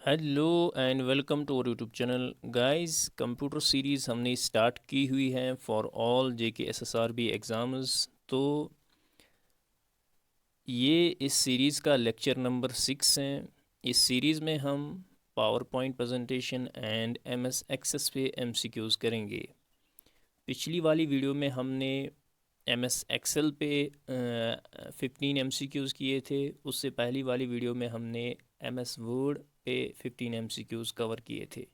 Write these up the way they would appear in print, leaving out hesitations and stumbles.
Hello and welcome to our YouTube channel guys. Computer series हमने start की हुई है for all JK SSRB exams. तो ये इस सीरीज़ का लेक्चर नंबर 6 है। इस सीरीज़ में हम PowerPoint presentation and MS Access पे एमसीक्यूज़ करेंगे। पिछली वाली वीडियो में हमने एमएस एक्सेल पे 15 एमसीक्यूज़ किए थे। उससे पहली वाली वीडियो में हमने एमएस वर्ड पे 15 एमसीक्यूज़ कवर किए थे।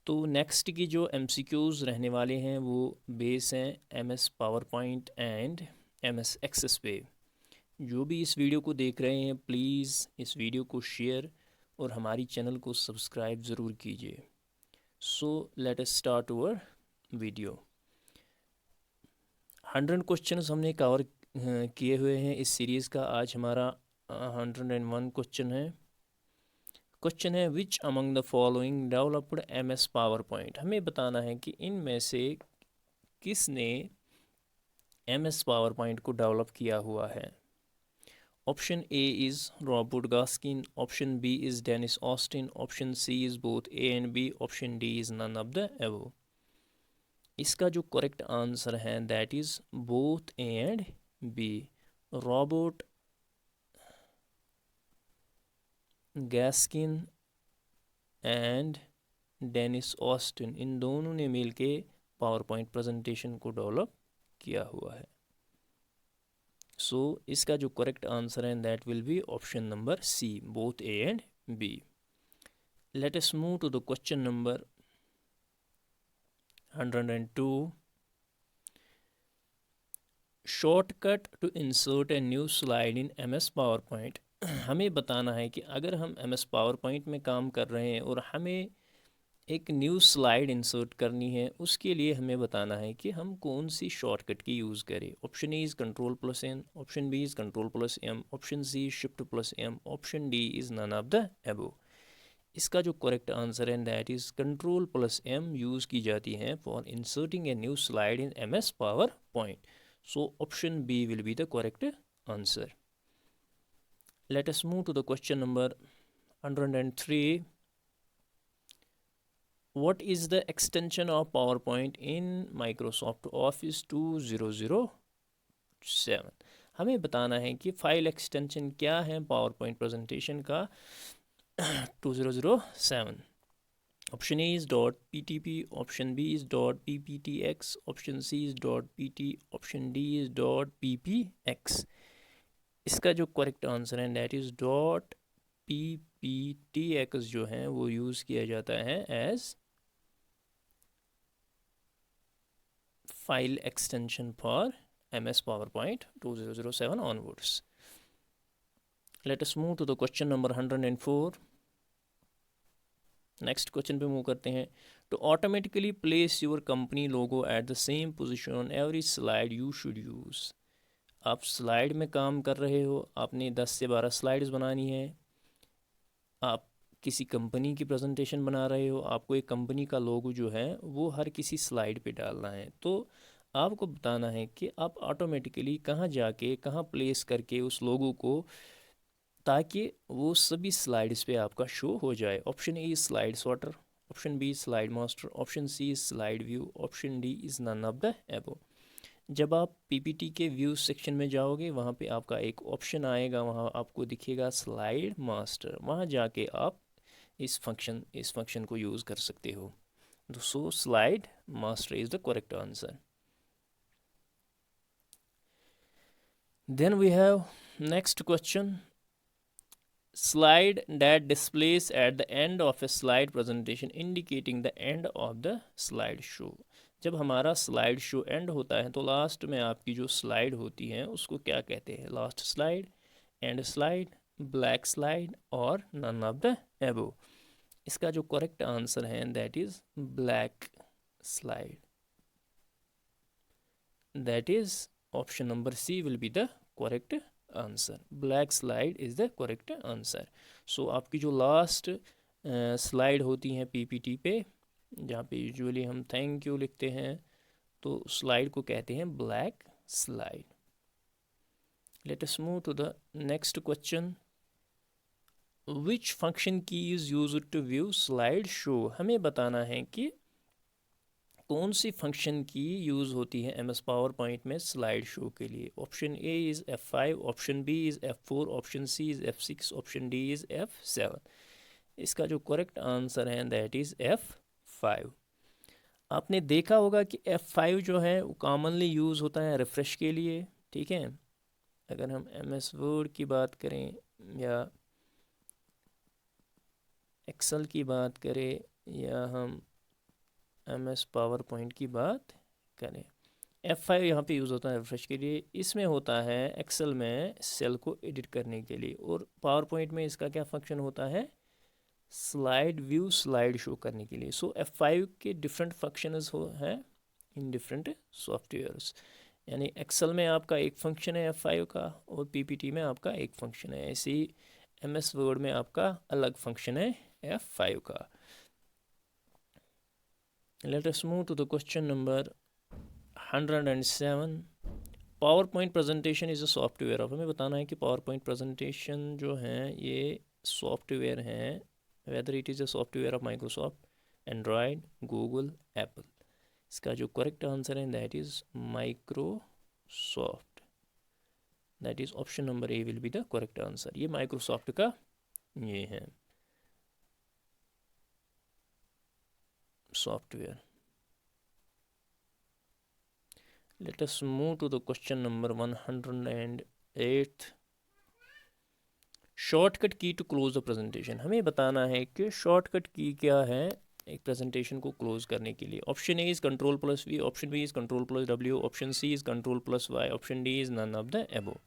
तो नेक्स्ट की जो एमसीक्यूज़ रहने वाले हैं वो बेस हैं MS PowerPoint and MS Access पे। जो भी इस वीडियो को देख रहे हैं प्लीज़ इस वीडियो को शेयर और हमारी चैनल को सब्सक्राइब ज़रूर कीजिए। So let us start our video. 100 questions हमने कवर किए हुए हैं इस सीरीज़ का। आज हमारा 101 क्वेश्चन है। क्वेश्चन है which among the following developed MS PowerPoint. हमें बताना है कि इनमें से किसने एमएस पावर पॉइंट को डेवलप किया हुआ है। Option A is Robert Gaskin, option B is Dennis Austin, option C is both A and B, option D is none of the above. इसका जो करेक्ट आंसर है that is both A and B. Robert Gaskin and Dennis Austin, इन दोनों ने मिलके PowerPoint presentation को develop किया हुआ है। सो इसका जो करेक्ट आंसर है that will be option number C, both A and B. Let us move to the question number 102। Shortcut to insert a new slide in MS PowerPoint. हमें बताना है कि अगर हम एमएस पावर पॉइंट में काम कर रहे हैं और हमें एक न्यू स्लाइड इंसर्ट करनी है, उसके लिए हमें बताना है कि हम कौन सी शॉर्टकट की यूज़ करें। Option A is control plus N, option B is control plus M, option C shift plus M, option D is none of the above. इसका जो करेक्ट आंसर है that is control plus M use की जाती है for inserting a new slide in M S PowerPoint. So option B will be the correct answer. Let us move to the question number 103। What is the extension of PowerPoint in Microsoft Office 2007? हमें बताना है कि file extension क्या है power point presentation का 2007। Option A is dot P T P, option B is dot P P T X, option C is dot P T, option D is dot P P X. इसका जो correct answer है that is dot P P T X जो है वो use किया जाता है as file extension for MS PowerPoint 2007 onwards. Let us move to the question number 104. Next question पे मूव करते हैं। To automatically place your company logo at the same position on every slide you should use. आप slide में काम कर रहे हो, आपने 10 से 12 स्लाइड्स बनानी है। आप किसी कंपनी की प्रेजेंटेशन बना रहे हो, आपको एक कंपनी का लोगो जो है वो हर किसी स्लाइड पे डालना है। तो आपको बताना है कि आप ऑटोमेटिकली कहाँ जाके कहाँ प्लेस करके उस लोगो को, ताकि वो सभी स्लाइड्स पे आपका शो हो जाए। Option A is slide sorter, option B slide master, option C is slide view, option D is none of the above. जब आप पीपीटी के व्यू सेक्शन में जाओगे वहाँ पे आपका एक ऑप्शन आएगा, वहाँ आपको दिखेगा स्लाइड मास्टर। वहाँ जाके आप इस फंक्शन को यूज़ कर सकते हो। So slide master is the correct answer. Then we have next question. Slide that displays at the end of a slide presentation indicating the end of the slide show। जब हमारा slide show and होता है तो last में आपकी जो slide होती है उसको क्या कहते हैं? Last slide, end slide, black slide और नन ऑफ द एबो। इसका जो करेक्ट आंसर है that is black slide. That is option number C will be the correct answer. Black slide is the correct answer. So आपकी जो last slide होती हैं PPT पे, जहाँ पे यूजुअली हम थैंक यू लिखते हैं, तो स्लाइड को कहते हैं black slide. Let us move to the next question. Which function key is use to view slide show, हमें बताना है कि कौन सी फंक्शन की यूज़ होती है MS पावर पॉइंट में स्लाइड शो के लिए। Option A is F5, option B is F4, option C is F6, option D is F7। इसका जो करेक्ट आंसर है दैट इज़ F5। आपने देखा होगा कि F5 जो है वो कॉमनली यूज़ होता है रिफ़्रेश के लिए, ठीक है। अगर हम MS वर्ड की बात करें या एक्सेल की बात करें या हम MS पावर पॉइंट की बात करें, F5 यहाँ पे यूज़ होता है रिफ्रेश के लिए। इसमें होता है एक्सेल में सेल को एडिट करने के लिए, और पावर पॉइंट में इसका क्या फंक्शन होता है, स्लाइड व्यू स्लाइड शो करने के लिए। सो F5 के डिफरेंट फंक्शंस हैं इन डिफरेंट सॉफ्टवेयर्स, यानी एक्सेल में आपका एक फंक्शन है F5 का और PPT में आपका एक फंक्शन है, ऐसे ही MS वर्ड में आपका अलग फंक्शन है F5 का। Let us move to the question number 107. Power point presentation is a software. अब हमें बताना है कि पावर पॉइंट प्रेजेंटेशन जो हैं ये सॉफ्टवेयर हैं, whether it is a software of Microsoft, Android, Google, Apple. इसका जो करेक्ट आंसर है that is Microsoft, that is option number A will be the correct answer. ये माइक्रोसॉफ्ट का ये है software. Let us move to the question number 108. Shortcut key to close the presentation, हमें बताना है कि शॉर्टकट की क्या है एक प्रेजेंटेशन को क्लोज करने के लिए। Option A is Ctrl+V, option B is Ctrl+W, option C is Ctrl+Y, option D is none of the above.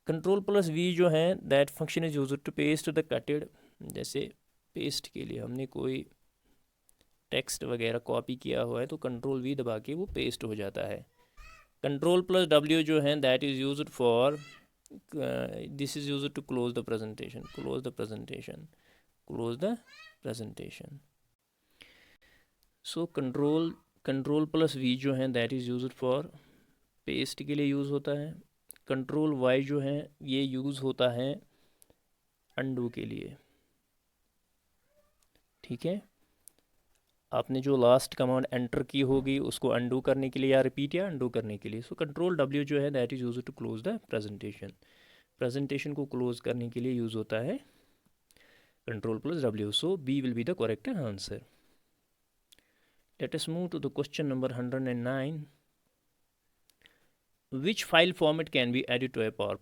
Ctrl+V जो है that function is used to paste the cutted, जैसे पेस्ट के लिए हमने कोई टेक्स्ट वगैरह कॉपी किया हुआ है तो Ctrl+V दबा के वो पेस्ट हो जाता है। Ctrl+W जो है that is used for, this is used to close the presentation, close the presentation, close the presentation. So Ctrl+V जो है that is used for paste के लिए यूज़ होता है। Ctrl+Y जो है ये यूज़ होता है अंडू के लिए, ठीक है। आपने जो लास्ट कमांड एंटर की होगी उसको अंडू करने के लिए या रिपीट या अंडू करने के लिए। सो Ctrl+W जो है that is used to close the presentation, presentation को क्लोज करने के लिए यूज़ होता है Ctrl+W। So B will be the correct answer. Let us move to the question number 109. Which file format can be edit to a power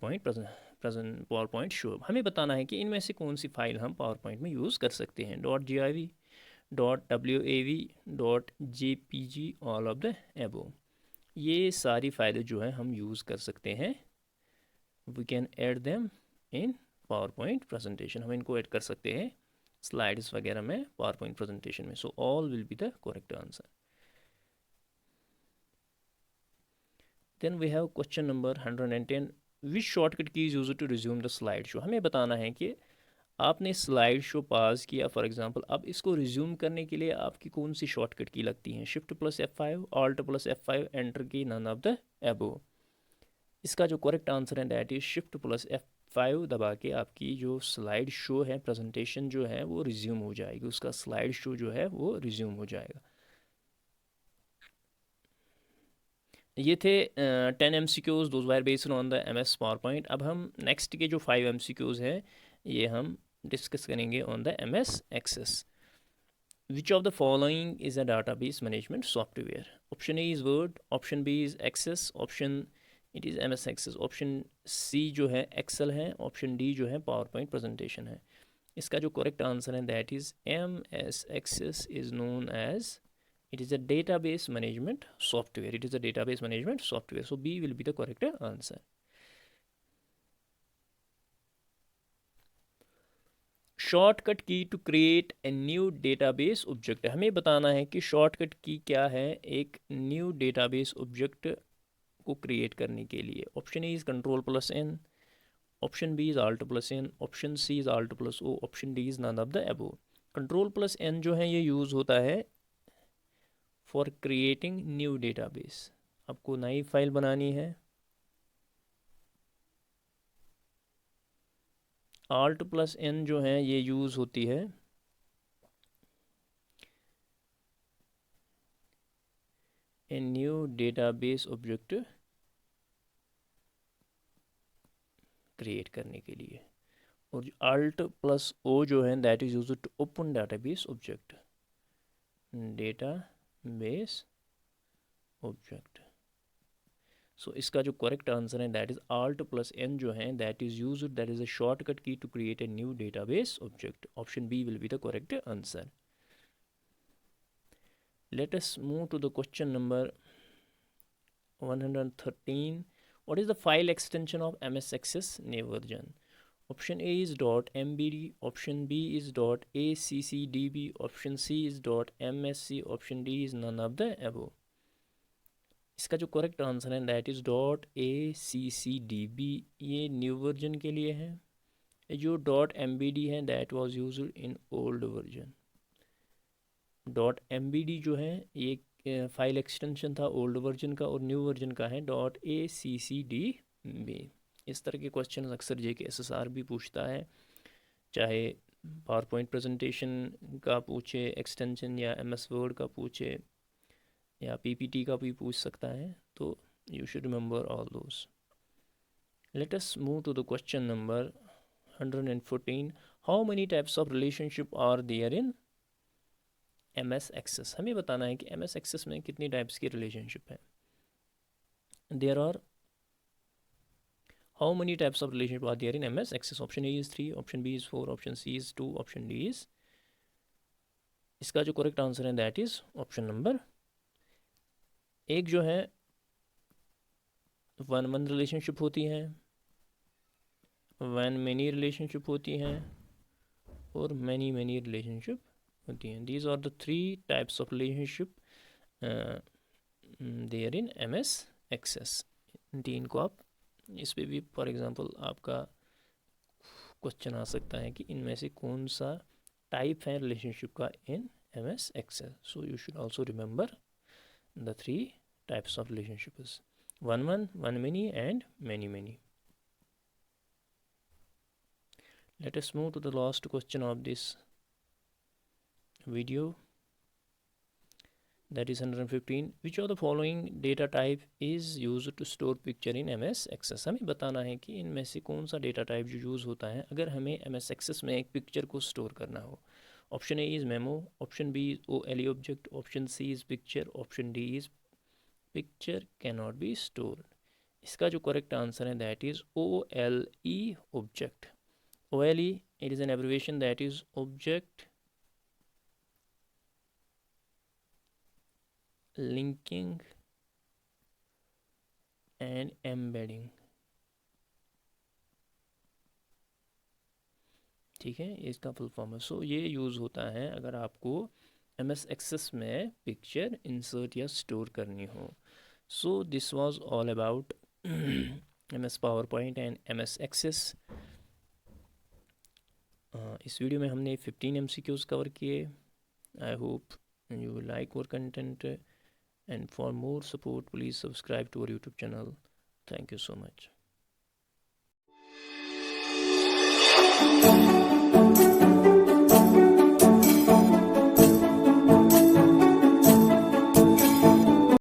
point show, हमें बताना है कि इनमें से कौन सी फाइल हम पावर पॉइंट में यूज़ कर सकते हैं। .giv, .wav, .jpg, all of the एबो, ये सारी फाइलें जो है हम यूज़ कर सकते हैं। We can add them in PowerPoint presentation, हम इनको ऐड कर सकते हैं स्लाइड्स वगैरह में पावर पॉइंट प्रेजेंटेशन में। So all will be the correct answer. Then we have question number 110. Which shortcut key is use to resume the slide show, हमें बताना है कि आपने स्लाइड शो पास किया फॉर एग्जांपल, अब इसको रिज्यूम करने के लिए आपकी कौन सी शॉर्टकट की लगती हैं। Shift+F5, Alt+F5, एंटर की, नन ऑफ द एबो। इसका जो करेक्ट आंसर है दैट इज Shift+F5 दबा के आपकी जो स्लाइड शो है प्रेजेंटेशन जो है वो रिज्यूम हो जाएगी, उसका स्लाइड शो जो है वो रिज्यूम हो जाएगा। ये थे 10 MCQs, those were based on the MS power point. अब हम नेक्स्ट के जो 5 MCQs हैं ये हम डिस्कस करेंगे on the MS Access. Which of the following is a database management software? Option A is Word, option B is Access, option it is MS Access, option C जो है Excel है, option D जो है PowerPoint presentation है। इसका जो correct answer है that is MS Access is known as, it is a database management software. It is a database management software. So B will be the correct answer. Shortcut key to create a new database object, हमें बताना है कि shortcut key क्या है एक new database object को create करने के लिए। Option A is Ctrl+N, option B is Alt+N, option C is Alt+O, option D is none of the above. Ctrl+N जो है ये यूज़ होता है फॉर क्रिएटिंग न्यू डेटाबेस, आपको नई फाइल बनानी है, Alt प्लस N जो है ये यूज़ होती है a new database object create करने के लिए, और Alt प्लस O जो है that is used to open database object, database object. So इसका जो करेक्ट आंसर है that is Alt plus N जो है that is used, that is a shortcut key to create a new database object. Option B will be the correct answer. Let us move to the question number 113. What is the file extension of MS Access new version? Option A is .mbd, option B is .accdb, option C is .msc, option D is none of the above. इसका जो correct answer है that is .accdb, ये new version के लिए है। जो .mbd है that was used in old version. .mbd जो है ये फाइल एक्सटेंशन था ओल्ड वर्जन का, और न्यू वर्जन का है .accdb। इस तरह के क्वेश्चन अक्सर JK भी पूछता है, चाहे पावर पॉइंट प्रेजेंटेशन का पूछे एक्सटेंशन, या MS वर्ड का पूछे, या PPT का भी पूछ सकता है। तो you should remember all those. Let us move to the question number 114. How many types of relationship are there in MS Access? हमें बताना है कि MS Access में कितनी टाइप्स की रिलेशनशिप है। There are how many types of relationship are there in MS Access? Option A is 3, option B is 4, option C is 2, option D is, इसका जो करेक्ट आंसर है दैट इज ऑप्शन नंबर एक जो है 1-1 relationship होती है, 1-many relationship होती हैं, और many रिलेशनशिप होती हैं। These are the 3 types of relationship there in MS Access। तीन को आप इस पे भी फॉर एग्जांपल आपका क्वेश्चन आ सकता है कि इनमें से कौन सा टाइप है रिलेशनशिप का इन MS Access। So you should also remember the 3 types of relationships, 1-1, 1-many and many-many. Let us move to the last question of this video, that is 115. Which of the following data type is used to store picture in MS Access? हमें बताना है कि इनमें से कौन सा data type जो use होता है अगर हमें MS Access में एक पिक्चर को स्टोर करना हो। Option A is memo, option B is OLE object, option C is picture, option D is picture can not be stored. इसका जो करेक्ट आंसर है that is OLE object. OLE, it is an abbreviation, that is object linking and embedding। ठीक है, इसका full form है। सो ये use होता है अगर आपको MS Access में पिक्चर इंसर्ट या स्टोर करनी हो। So this was all about MS PowerPoint and MS Access। इस वीडियो में हमने 15 MCQs कवर किए। I hope you will like our content, and for more support please subscribe to our YouTube channel. Thank you so much.